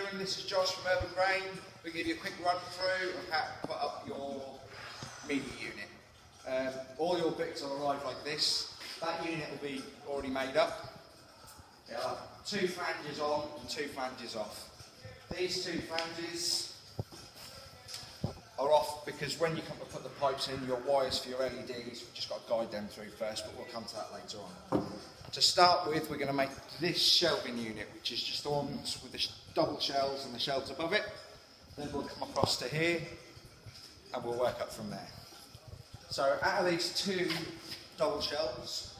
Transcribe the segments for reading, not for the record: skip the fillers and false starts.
afternoon, this is Josh from Urban Grain. We'll give you a quick run through of how to put up your media unit. All your bits will arrive like this. That unit will be already made up. It'll have 2 flanges on and 2 flanges off. These 2 flanges are off because when you come to put the pipes in, your wires for your LEDs, we've just got to guide them through first, but we'll come to that later on. To start with, we're going to make this shelving unit, which is just the ones with the double shelves and the shelves above it. Then we'll come across to here, and we'll work up from there. So out of these 2 double shelves,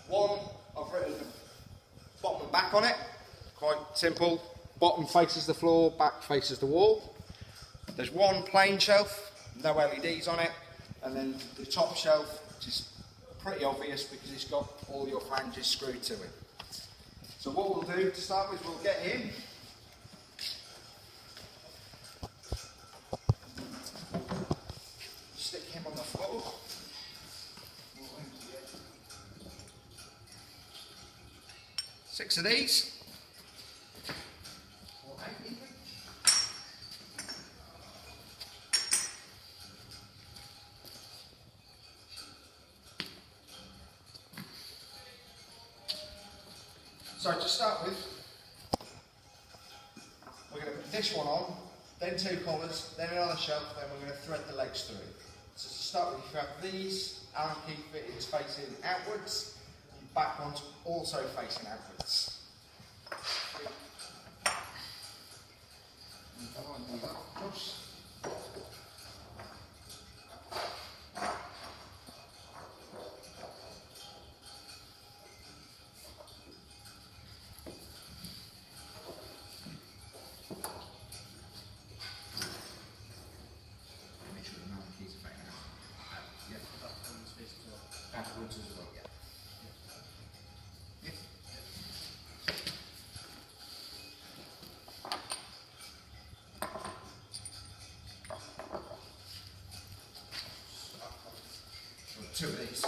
one I've written bottom and back on it, quite simple. Bottom faces the floor, back faces the wall. There's one plain shelf, no LEDs on it, and then the top shelf, which is pretty obvious because it's got all your flanges screwed to it. So what we'll do to start with, we'll get in. Stick him on the floor. 6 of these. So to start with, we're going to put this one on, then 2 collars, then another shelf, then we're going to thread the legs through. So to start with, you have these Allen key fittings facing outwards, and back ones also facing outwards. Afterwards as well, yeah. So 2 of these.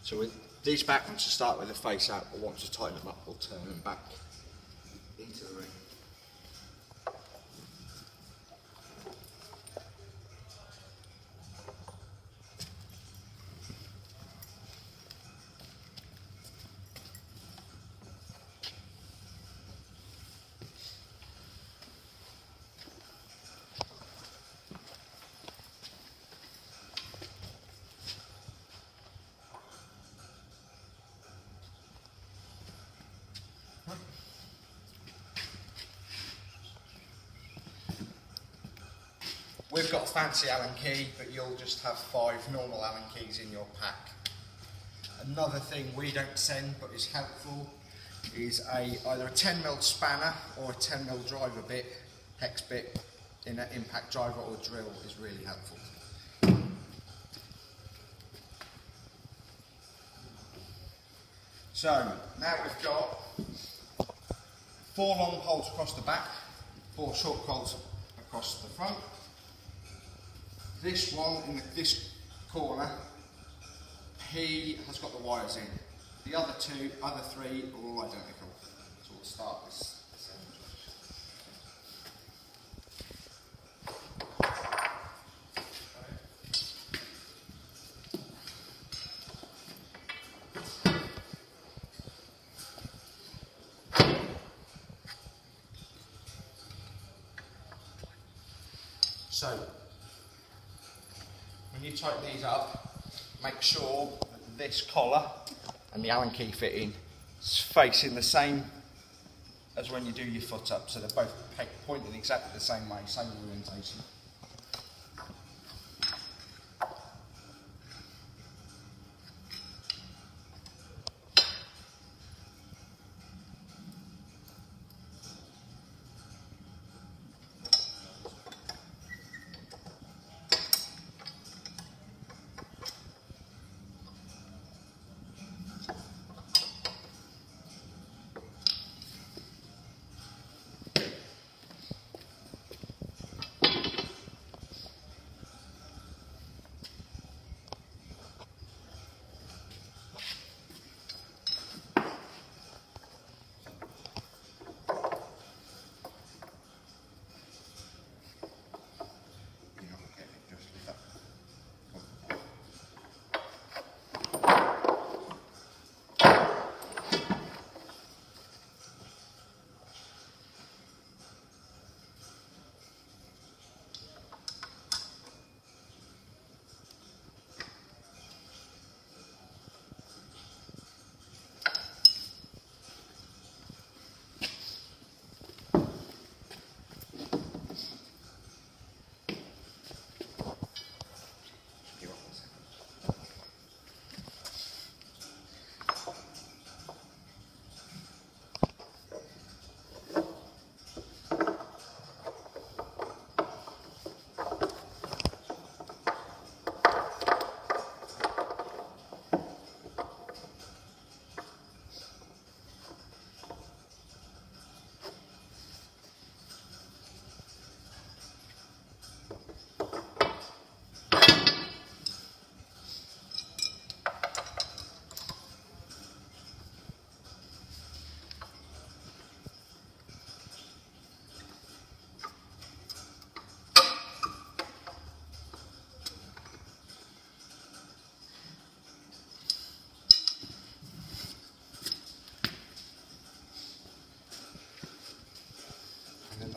So with these back ones to start with, the face out, but once to tighten them up, we'll turn them back into the ring. We've got a fancy Allen key, but you'll just have 5 normal Allen keys in your pack. Another thing we don't send, but is helpful, is either a 10mm spanner or a 10mm driver bit, hex bit, in an impact driver or drill is really helpful. So, now we've got 4 long poles across the back, 4 short poles across the front. This one in this corner, he has got the wires in. The other 3 are all identical. So we'll start this So, when you tighten these up, make sure that this collar and the Allen key fitting is facing the same as when you do your foot up, so they're both pointing exactly the same way, same orientation.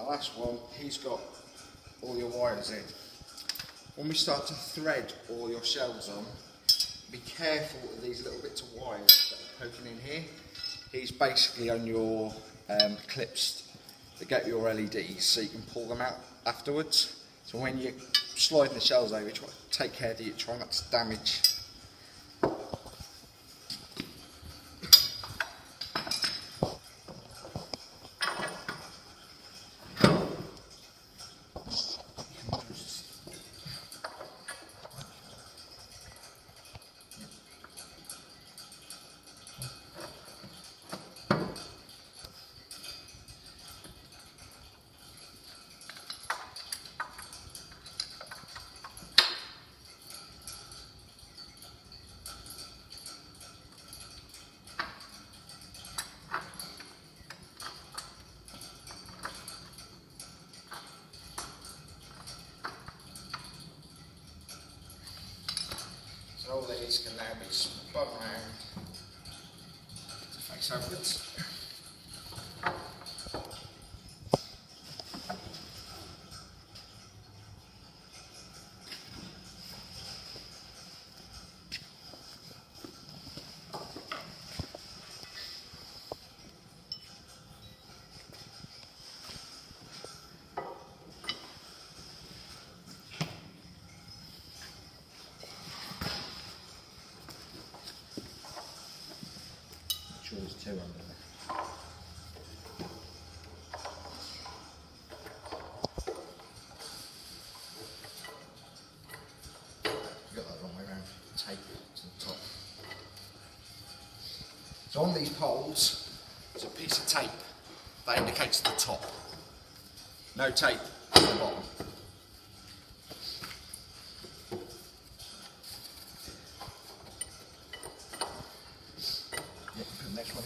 last one, he's got all your wires in. When we start to thread all your shells on, be careful of these little bits of wires that are poking in here. He's basically on your clips that get your LEDs, so you can pull them out afterwards. So when you're sliding the shells over, you try to take care that you try not to damage. All these can now be spun round to face upwards. There's two under there. You got that wrong way around. Tape it to the top. So on these poles, there's a piece of tape that indicates the top. No tape at the bottom. Next one.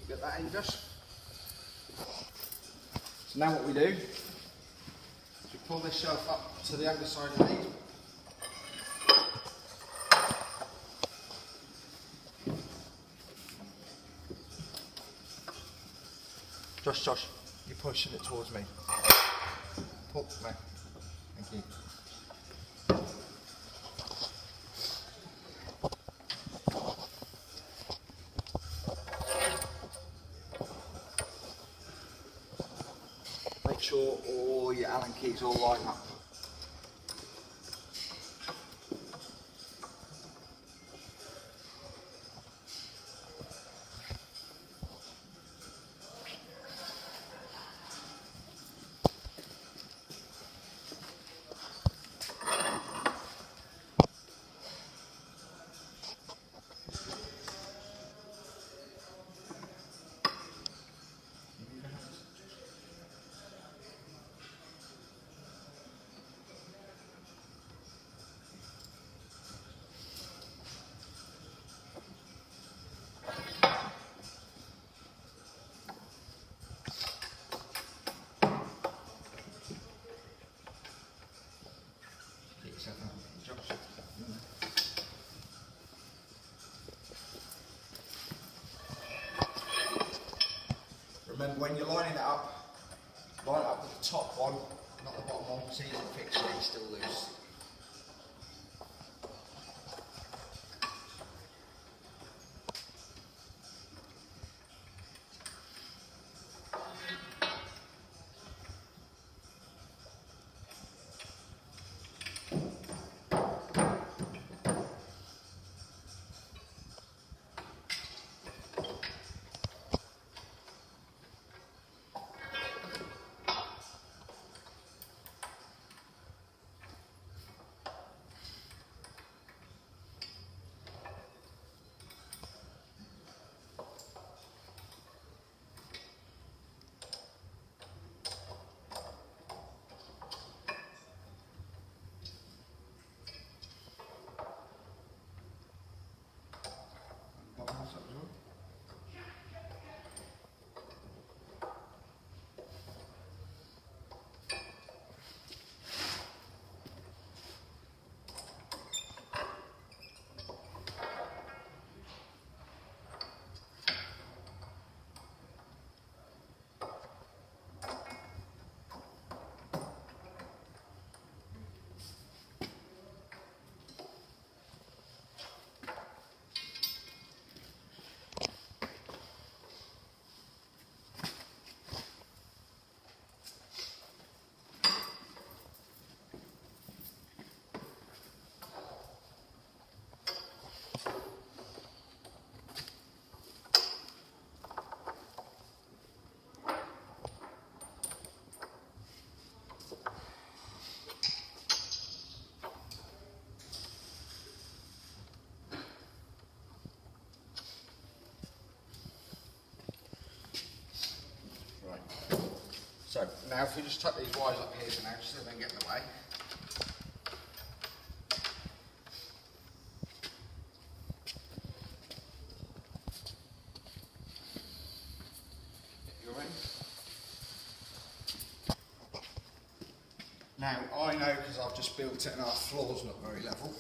Get that in just. So now what we do is we pull this shelf up to the underside of these. Josh, you're pushing it towards me. Pull, no. Thank you. Make sure all your Allen keys all line up. Remember, when you're lining it up, line it up with the top one, not the bottom one, because he's in the picture, he's still loose. So now if we just tuck these wires up here for now, just so they don't get in the way. You ready? Now I know, because I've just built it and our floor's not very level.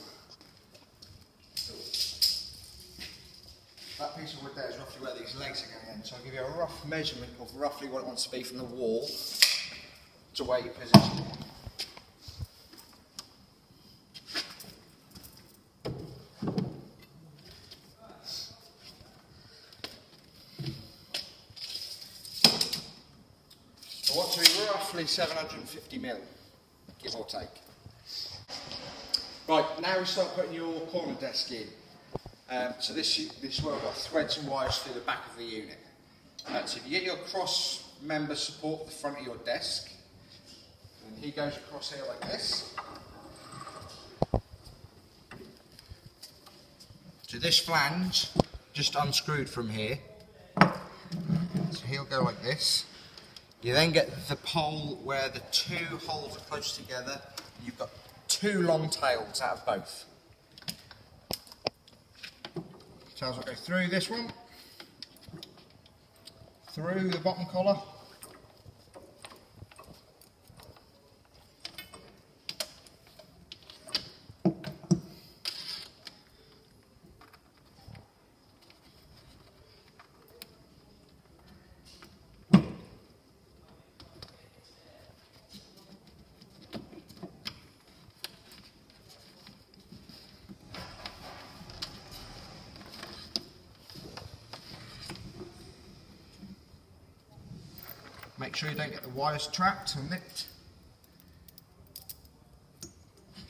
That piece of wood there is roughly where these legs are going in, so I'll give you a rough measurement of roughly what it wants to be from the wall to where you position it. I want to be roughly 750mm, give or take. Right, now we start putting your corner desk in. So this is where I've got threads and wires through the back of the unit. So if you get your cross member support at the front of your desk, and he goes across here like this. So this flange just unscrewed from here. So he'll go like this. You then get the pole where the two holes are close together. You've got two long tails out of both. Tails will go through this one, through the bottom collar, make sure you don't get the wires trapped or nicked.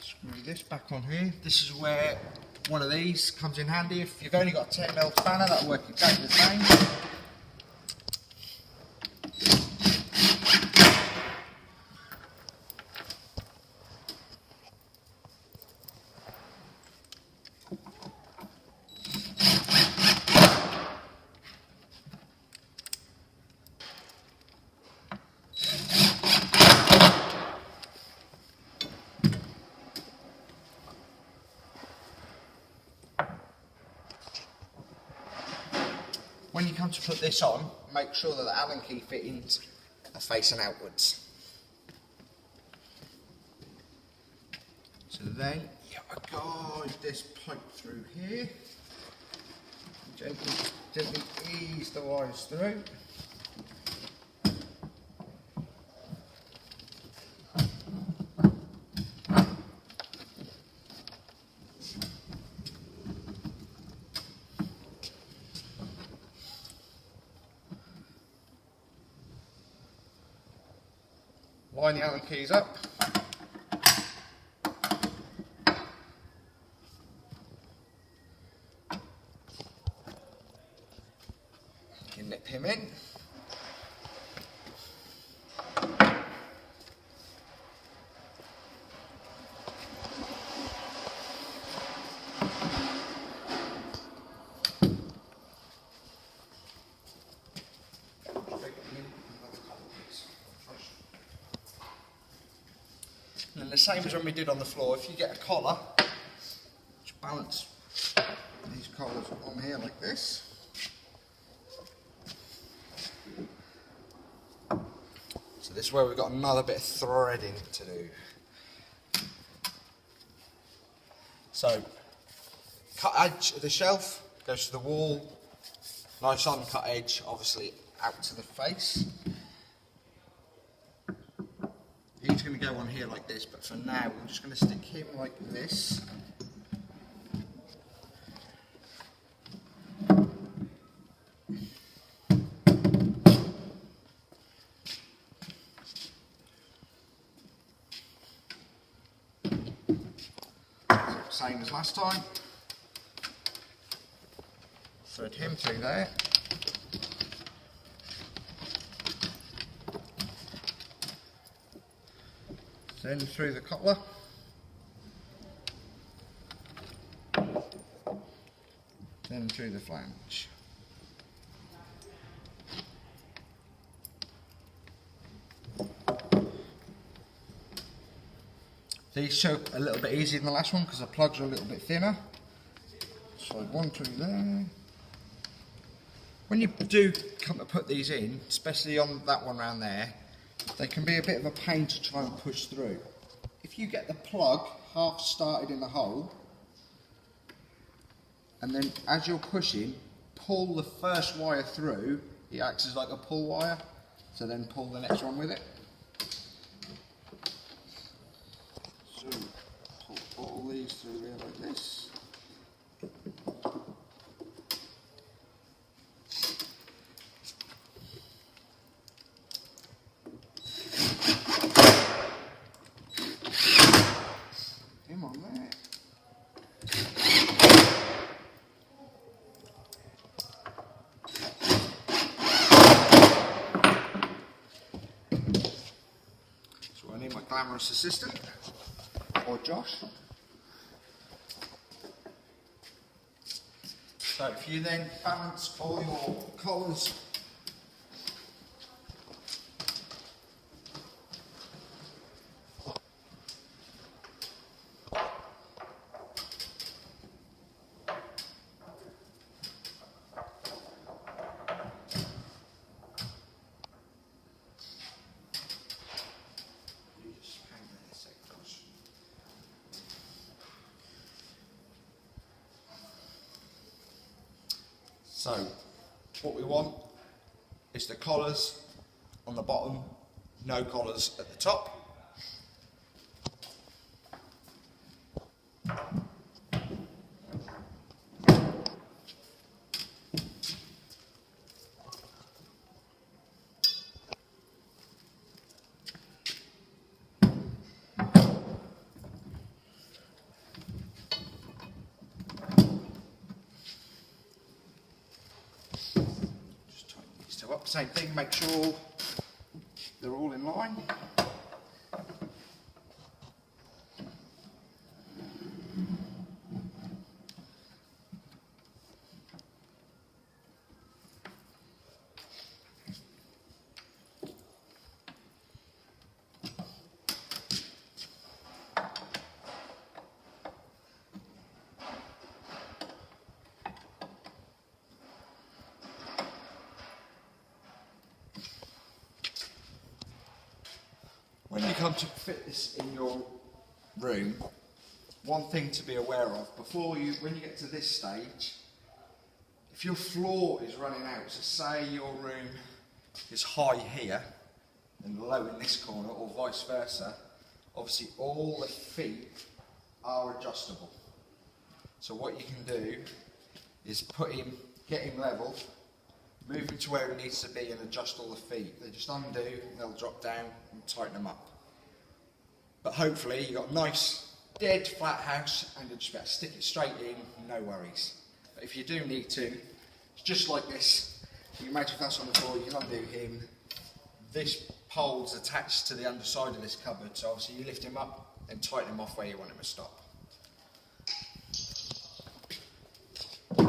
Screw this back on here. This is where one of these comes in handy. If you've only got a 10mm spanner, that'll work exactly the same. When you come to put this on, make sure that the Allen key fittings are facing outwards. So So then you guide this pipe through here. Gently ease the wires through. Line the Allen keys up. You can nip him in. And then the same as when we did on the floor, if you get a collar, just balance these collars on here like this. So this is where we've got another bit of threading to do. So, cut edge of the shelf goes to the wall, nice uncut edge, obviously out to the face. He's going to go on here like this, but for now we're just going to stick him like this. Same as last time. Thread him through there. Then through the coupler. Then through the flange. These show a little bit easier than the last one because the plugs are a little bit thinner. Slide one through there. When you do come to put these in, especially on that one round there, they can be a bit of a pain to try and push through. If you get the plug half started in the hole, and then as you're pushing, pull the first wire through, it acts as like a pull wire, so then pull the next one with it. So, pull all these through here like this. Him on there. So I need my glamorous assistant, or Josh. So if you then balance all your collars So, what we want is the collars on the bottom, no collars at the top. Up, same thing, make sure they're all in line. When you come to fit this in your room, one thing to be aware of, when you get to this stage, if your floor is running out, so say your room is high here and low in this corner, or vice versa, obviously all the feet are adjustable. So what you can do is get him level, move him to where he needs to be and adjust all the feet. They just undo, they'll drop down and tighten them up. But hopefully you've got a nice dead flat house and you'll just be able to stick it straight in, no worries. But if you do need to, it's just like this. You can imagine if that's on the floor, you can undo him. This pole's attached to the underside of this cupboard, so obviously you lift him up and tighten him off where you want him to stop. Give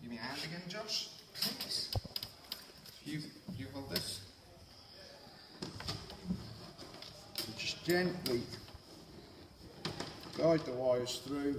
me a hand again, Josh. Thanks. You hold this. So just gently guide the wires through.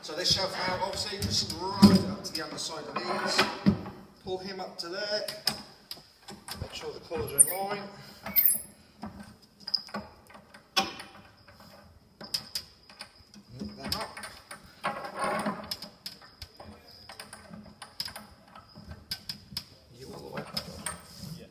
So this shelf now, obviously, just run it up to the underside of these, pull him up to there, make sure the cords are in line. Lift them up. You all the way up. Yeah.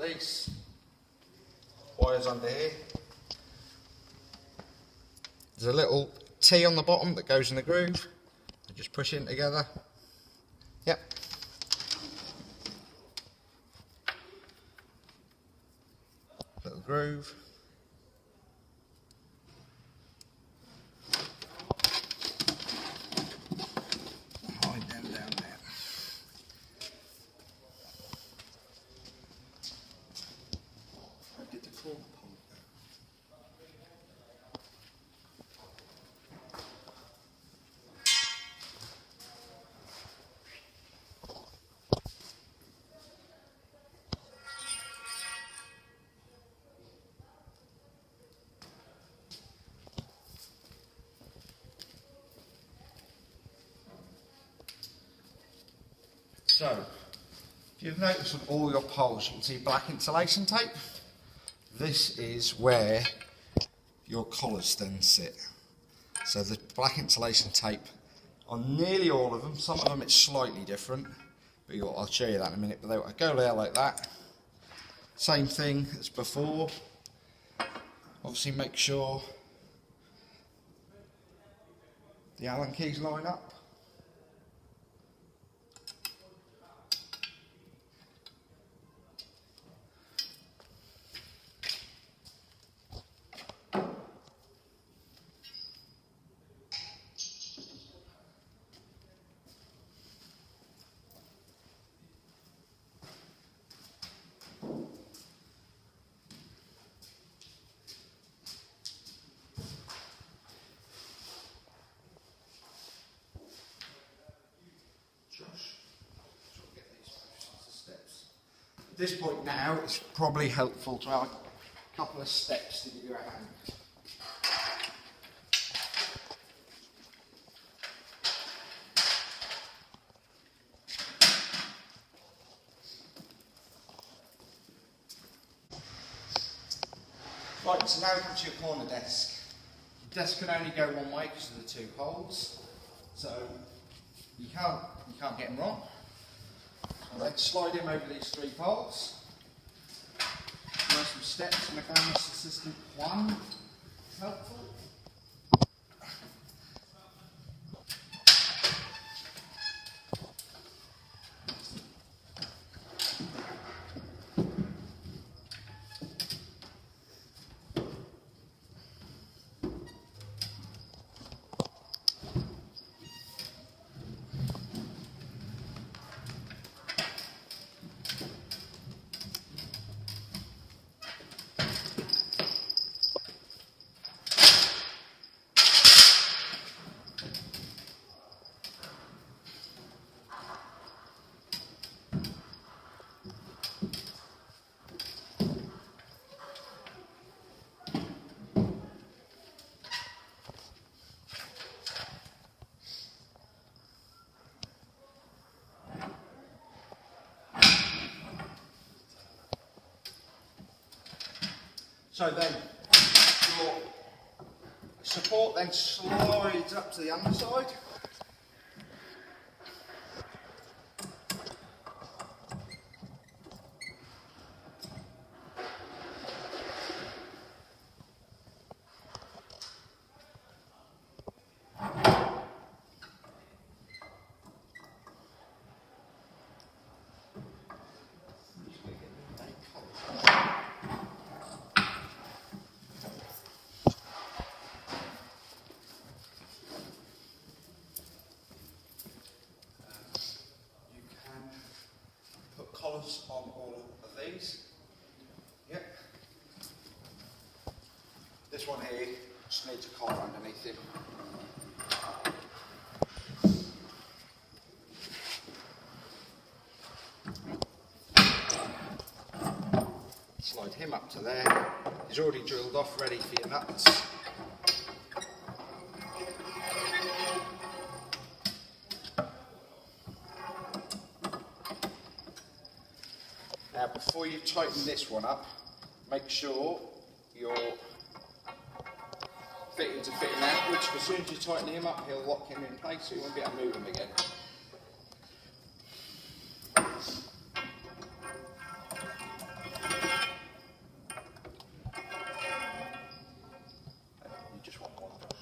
These wires under here. There's a little T on the bottom that goes in the groove. You just push it in together. Yep. Little groove. Hide them down there. So, if you've noticed on all your poles, you can see black insulation tape. This is where your collars then sit. So the black insulation tape on nearly all of them, some of them it's slightly different, but I'll show you that in a minute, but they go there like that. Same thing as before. Obviously make sure the Allen keys line up. At this point now, it's probably helpful to have a couple of steps to give you a hand. Right, so now we come to your corner desk. The desk can only go one way because of the two holes, so you can't get them wrong. So then slide him over these three poles. Nice and steps, Mechanics Assistant 1 is helpful. So then your support then slides up to the underside. Collars on all of these. Yep. This one here just needs a collar underneath him. Slide him up to there. He's already drilled off, ready for your nuts. Now before you tighten this one up, make sure your fittings are fitting outwards, because as soon as you tighten him up, he'll lock him in place, so you won't be able to move him again. You just want one, Josh.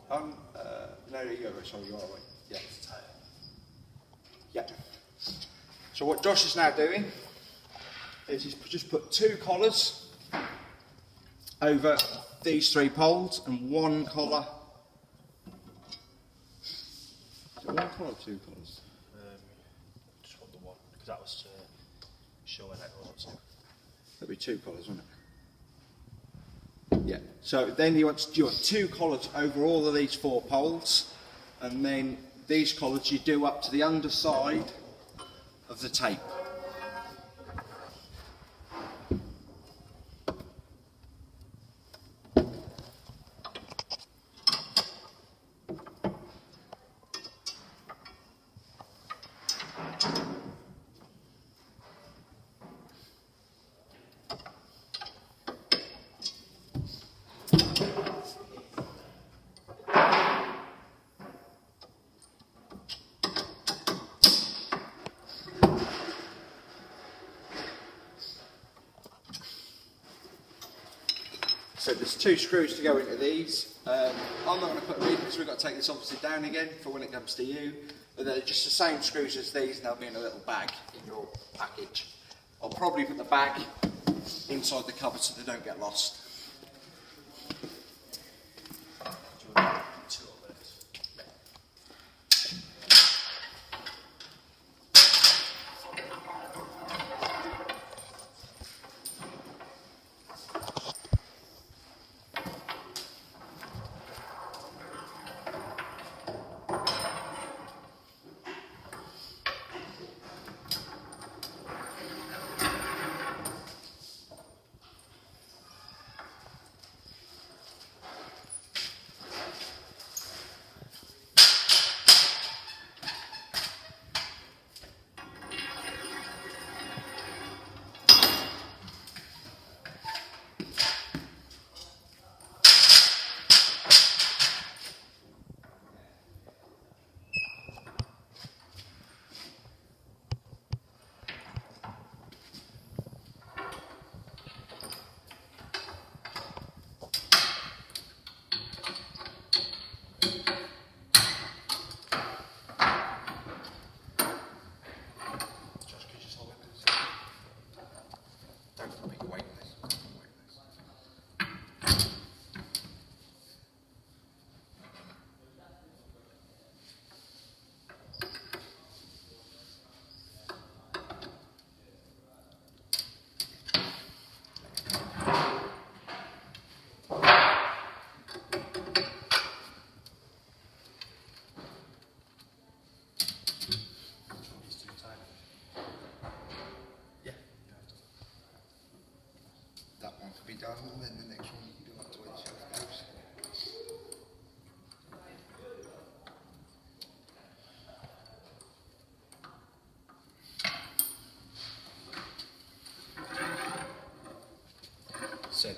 No, there you go, sorry, you are away. Yeah. Yeah. So what Josh is now doing is he's just put 2 collars over these 3 poles and 1 collar. Is it 1 collar or 2 collars? Just want the one, because that was showing it also. That'd be 2 collars, wouldn't it? Yeah. So then you want 2 collars over all of these 4 poles, and then these collars you do up to the underside of the tape. So there's 2 screws to go into these. I'm not going to put them in because we've got to take this obviously down again for when it comes to you. But they're just the same screws as these, and they'll be in a little bag in your package. I'll probably put the bag inside the cupboard so they don't get lost. be done, and then the next one you can do up to where the shelf goes.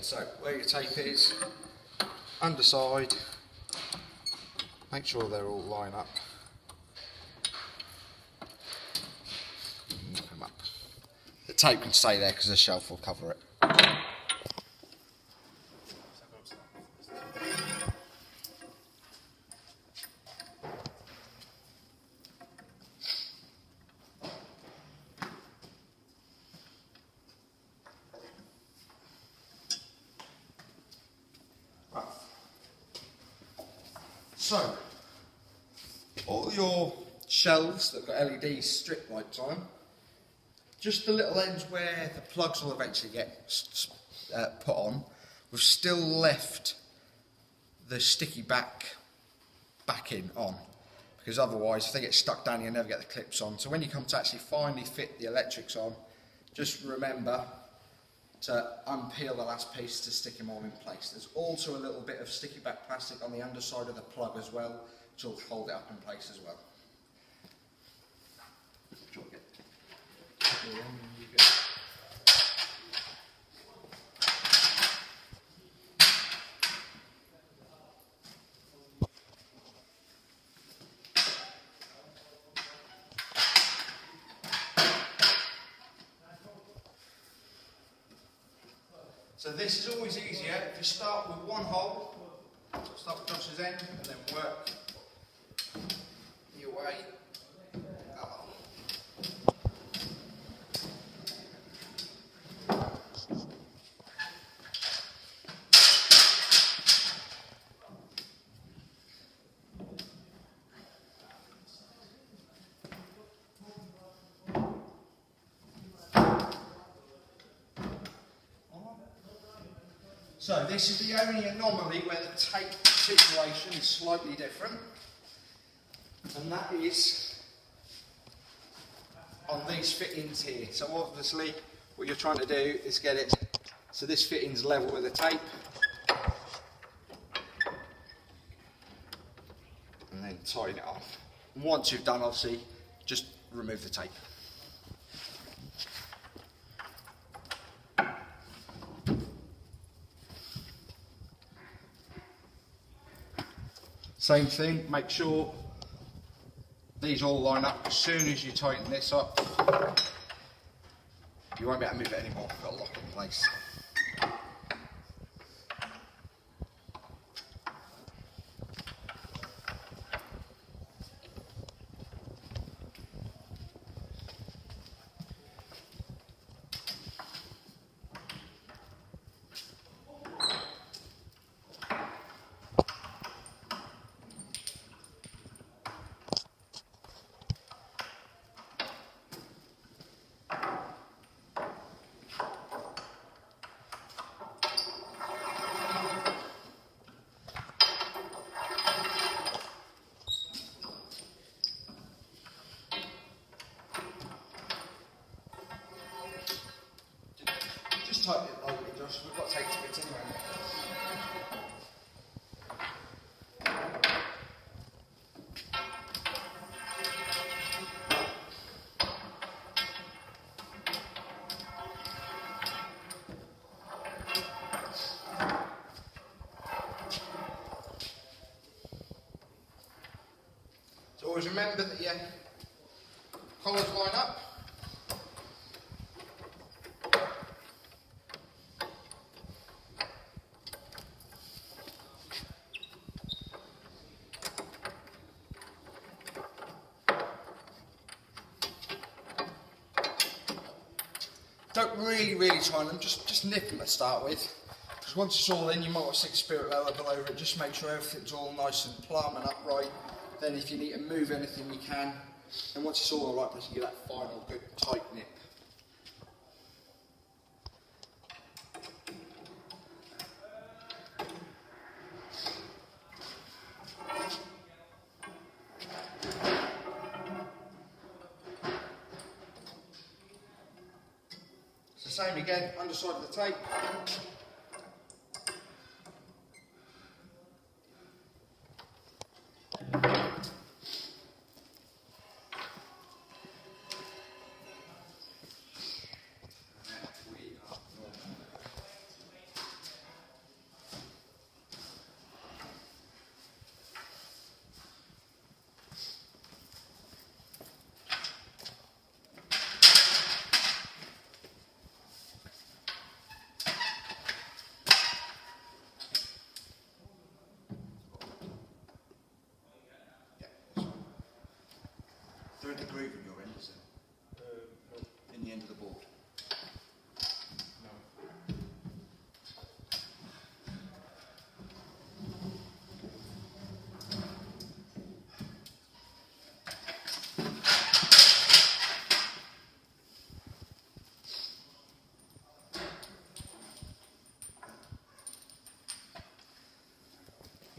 So where your tape is, underside, make sure they're all line up. Knock them up. The tape can stay there because the shelf will cover it. So, all your shelves that have got LED strip lights on, just the little ends where the plugs will eventually get put on, we've still left the sticky backing on, because otherwise if they get stuck down you'll never get the clips on. So when you come to actually finally fit the electrics on, just remember to unpeel the last piece to stick them all in place. There's also a little bit of sticky back plastic on the underside of the plug as well, which will hold it up in place as well. So this is always easier if you start with one hole, start with Josh's end, and then work your way along. So this is the only anomaly where the tape situation is slightly different, and that is on these fittings here. So obviously what you're trying to do is get it so this fitting's level with the tape, and then tighten it off. And once you've done, obviously, just remove the tape. Same thing, make sure these all line up. As soon as you tighten this up, you won't be able to move it anymore. You've got to lock it in place. Tighten it lightly, Josh. We've got to take it to bits anyway. So always remember that your collars line up. Don't really try them, just nip them to start with. Because once it's all in, you might want to stick a spirit level over it. Just make sure everything's all nice and plumb and upright. Then if you need to move anything, you can. And once it's all in the right place, you get that final good tight nip. Same again, underside of the tape.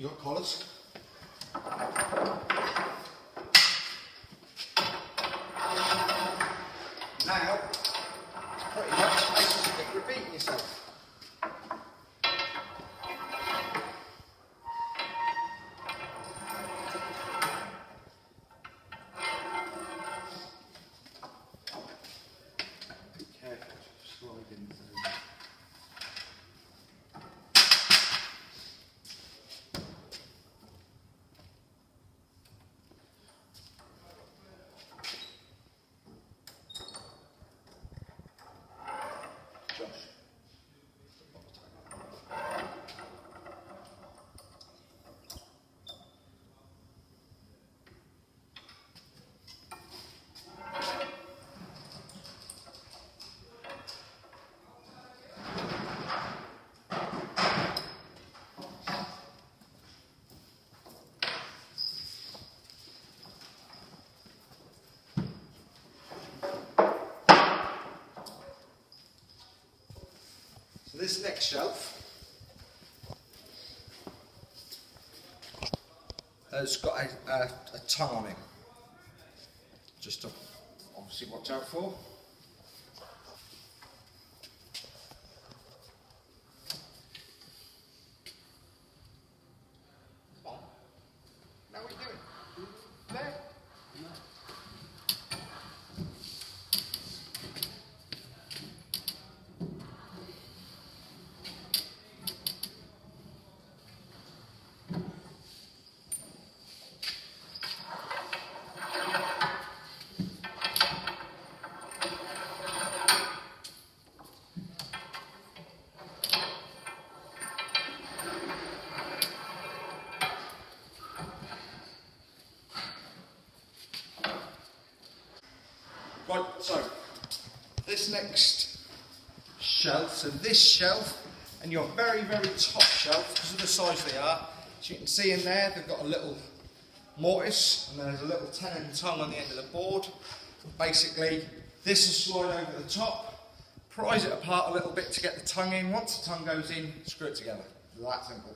You got collars. Now, pretty much basically repeating yourself. Be careful, sliding through. So this next shelf has got a tongue on it. Just to obviously watch out for. Come on. Now what are you doing? There. Right, so this next shelf, so this shelf and your very, very top shelf, because of the size they are, as you can see in there, they've got a little mortise and there's a little tenon tongue on the end of the board. Basically, this will slide over the top, prise it apart a little bit to get the tongue in. Once the tongue goes in, screw it together. That simple.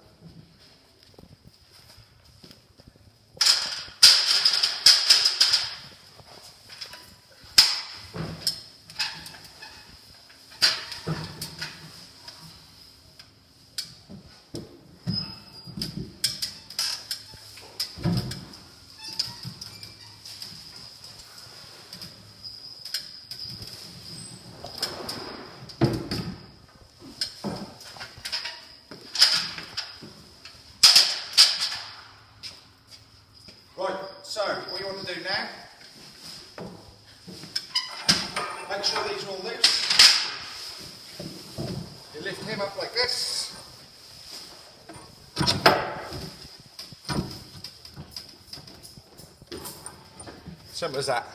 Right, so what you want to do now, make sure these are all loose. You lift him up like this. Simple as that.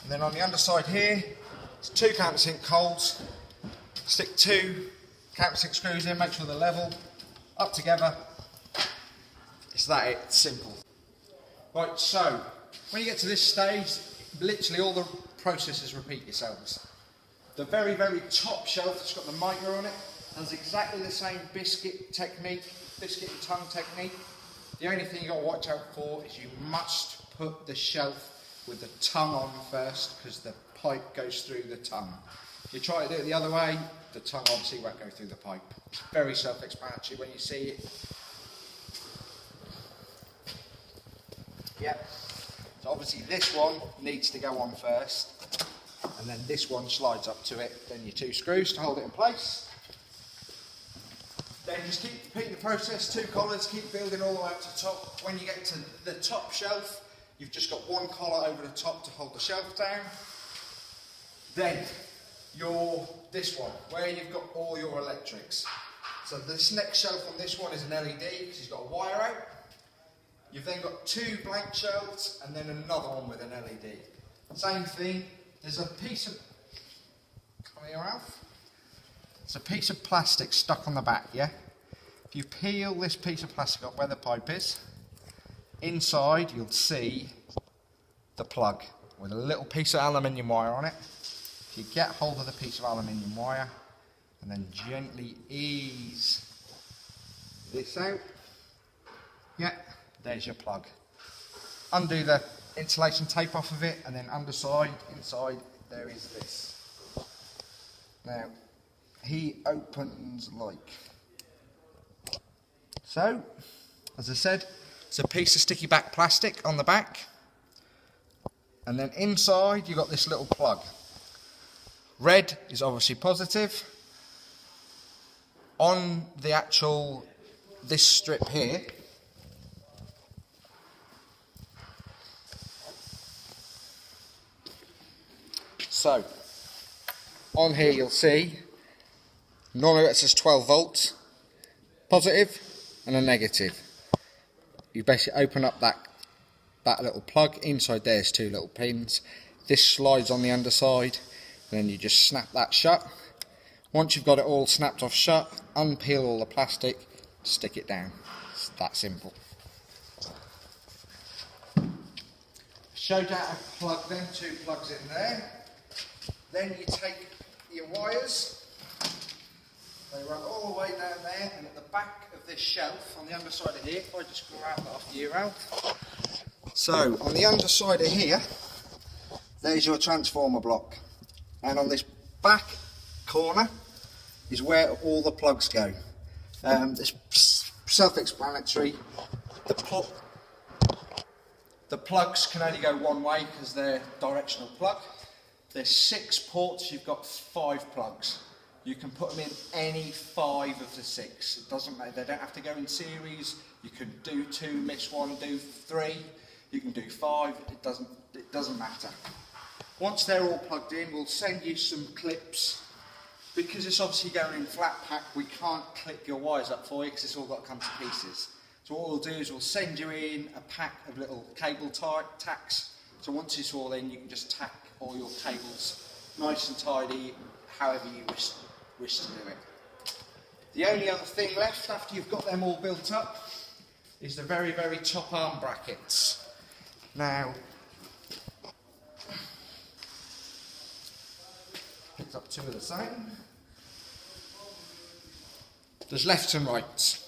And then on the underside here, it's 2 countersink holes. Stick 2 countersink screws in, make sure they're level, up together. It's that simple. Right, so when you get to this stage, literally all the processes repeat themselves. The very, very top shelf that's got the mitre on it has exactly the same biscuit technique, biscuit and tongue technique. The only thing you've got to watch out for is you must put the shelf with the tongue on first, because the pipe goes through the tongue. If you try to do it the other way, the tongue obviously won't go through the pipe. It's very self-explanatory when you see it. Yep. So obviously this one needs to go on first, and then this one slides up to it, then your 2 screws to hold it in place. Then just keep repeating the process, 2 collars, keep building all the way up to the top. When you get to the top shelf, you've just got 1 collar over the top to hold the shelf down. Then this one, where you've got all your electrics. So this next shelf on this one is an LED, because you've got a wire out. You've then got 2 blank shelves and then another one with an LED. Same thing, there's a piece of, come here Alf, it's a piece of plastic stuck on the back, yeah? If you peel this piece of plastic up where the pipe is, inside you'll see the plug with a little piece of aluminium wire on it. If you get hold of the piece of aluminium wire and then gently ease this out, Yeah, there's your plug. Undo the insulation tape off of it, and then underside, inside, there is this. Now, he opens like so. As I said, it's a piece of sticky back plastic on the back, and then inside you've got this little plug. Red is obviously positive. On the actual, this strip here, so on here you'll see normally it says 12 volts, positive and a negative. You basically open up that little plug. Inside there's two little pins. This slides on the underside, and then you just snap that shut. Once you've got it all snapped off shut, unpeel all the plastic, stick it down. It's that simple. Showed how to plug them two plugs in there. Then you take your wires. They run all the way down there, and at the back of this shelf, on the underside of here, if I just go out after you, Ralph. So, on the underside of here, there's your transformer block. And on this back corner is where all the plugs go. It's self-explanatory. The plugs can only go one way because they're directional plug. There's 6 ports, you've got 5 plugs. You can put them in any 5 of the 6. It doesn't matter, they don't have to go in series. You can do 2, miss 1, do 3. You can do 5, it doesn't matter. Once they're all plugged in, we'll send you some clips. Because it's obviously going in flat pack, we can't clip your wires up for you because it's all got to come to pieces. So what we'll do is we'll send you in a pack of little cable tacks. So once it's all in, you can just tack all your cables nice and tidy, however you wish to do it. The only other thing left after you've got them all built up is the very, very top arm brackets. Now, picked up 2 of the same. There's lefts and rights.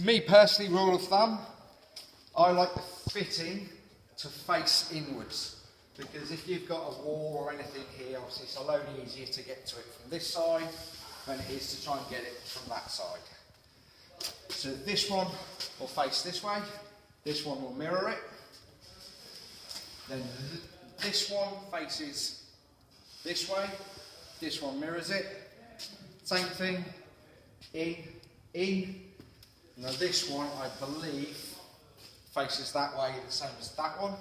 Me personally, rule of thumb, I like the fitting to face inwards, because if you've got a wall or anything here, obviously it's a load easier to get to it from this side than it is to try and get it from that side. So this one will face this way, this one will mirror it, then this one faces this way, this one mirrors it, same thing, in. Now this one, I believe, faces that way, the same as that one.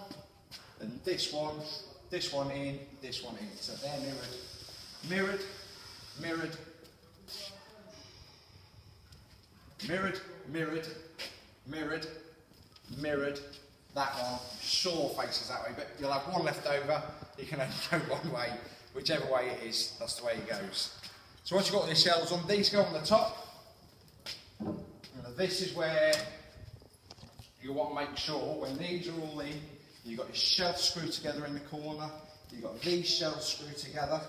And this one in, this one in. So they're mirrored, mirrored, mirrored, mirrored, mirrored, mirrored. That one sure faces that way, but you'll have one left over. You can only go one way. Whichever way it is, that's the way it goes. So once you've got these shelves on, these go on the top. This is where you want to make sure when these are all in, you've got your shelf screwed together in the corner, you've got these shelves screwed together.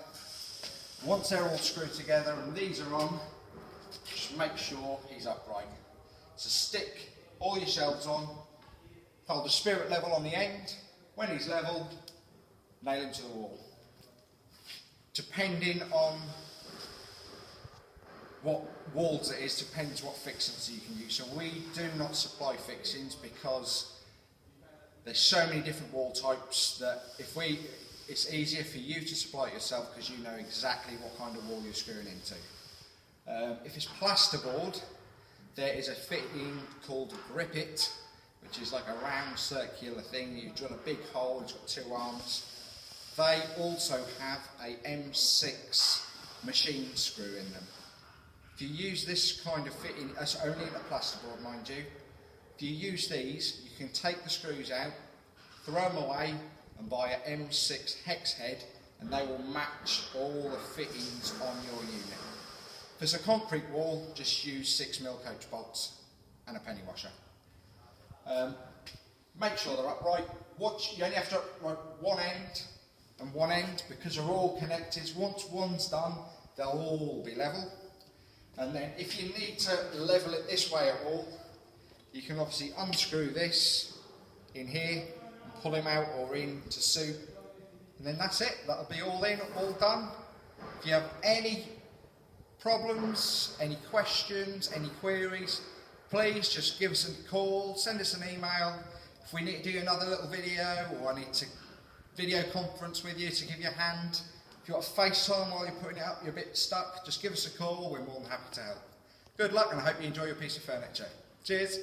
Once they're all screwed together and these are on, just make sure he's upright. So stick all your shelves on, hold the spirit level on the end. When he's level, nail him to the wall. Depending on what walls it is, depends what fixings you can use. So we do not supply fixings because there's so many different wall types that it's easier for you to supply it yourself because you know exactly what kind of wall you're screwing into. If it's plasterboard, there is a fitting called Grip It, which is like a round circular thing. You drill a big hole, it's got 2 arms. They also have a M6 machine screw in them. If you use this kind of fitting, that's only in a plasterboard, mind you. If you use these, you can take the screws out, throw them away, and buy an M6 hex head, and they will match all the fittings on your unit. If it's a concrete wall, just use 6mm coach bolts and a penny washer. Make sure they're upright. You only have to upright one end and one end because they're all connected. Once one's done, they'll all be level. And then if you need to level it this way at all, You can obviously unscrew this in here and pull him out or in to suit, and then that's it. That'll be all in, all done. If you have any problems, any questions, any queries, please just give us a call, send us an email. If we need to do another little video, or I need to video conference with you to give you a hand, if you've got a FaceTime while you're putting it up, you're a bit stuck, just give us a call, we're more than happy to help. Good luck, and I hope you enjoy your piece of furniture. Cheers.